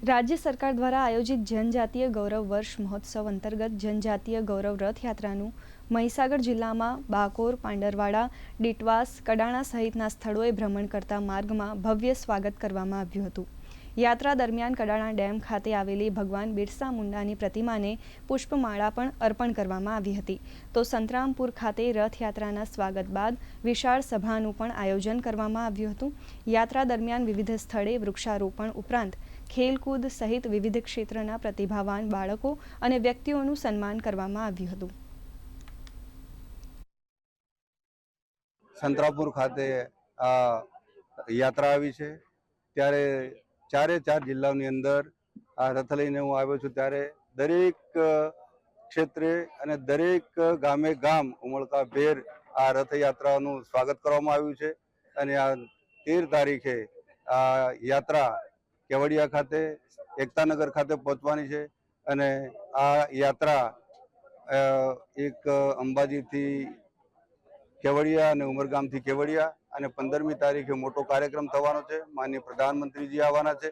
राज्य सरकार द्वारा आयोजित जनजातीय गौरव वर्ष महोत्सव अंतर्गत जनजातीय गौरव रथ यात्राનું મહીસાગર જિલ્લામાં બાકોર, પાંડરવાડા, ડીટવાસ, કડાણા સહિતના સ્થળોએ ભ્રમણ કરતા માર્ગમાં ભવ્ય સ્વાગત કરવામાં આવ્યું હતું। યાત્રા દરમિયાન કડાણા ડેમ ખાતે આવેલી ભગવાન બિરસા મુંડાની પ્રતિમાને પુષ્પમાળા પણ અર્પણ કરવામાં આવી હતી। તો સંતરામપુર ખાતે રથયાત્રાના સ્વાગત બાદ વિશાળ સભાનું પણ આયોજન કરવામાં આવ્યું હતું। યાત્રા દરમિયાન વિવિધ સ્થળે વૃક્ષારોપણ ઉપરાંત ખેલકૂદ સહિત વિવિધ ક્ષેત્રના પ્રતિભાવાન બાળકો અને વ્યક્તિઓનું સન્માન કરવામાં આવ્યું હતું। સંતરામપુર ખાતે આ યાત્રા આવી છે ત્યારે ચારે ચાર જિલ્લાની અંદર આ રથ લઈને હું આવ્યો છું। ત્યારે દરેક ક્ષેત્રે અને દરેક ગામે ગામ ઉમળકા ભેર આ રથયાત્રાનું સ્વાગત કરવામાં આવ્યું છે અને આ 13 તારીખે આ યાત્રા કેવડિયા ખાતે એકતાનગર ખાતે પહોંચવાની છે અને આ યાત્રા એક અંબાજીથી કેવડિયા અને ઉમરગામથી કેવડિયા અને 15મી તારીખે મોટો કાર્યક્રમ થવાનો છે। માનનીય પ્રધાનમંત્રીજી આવવાના છે।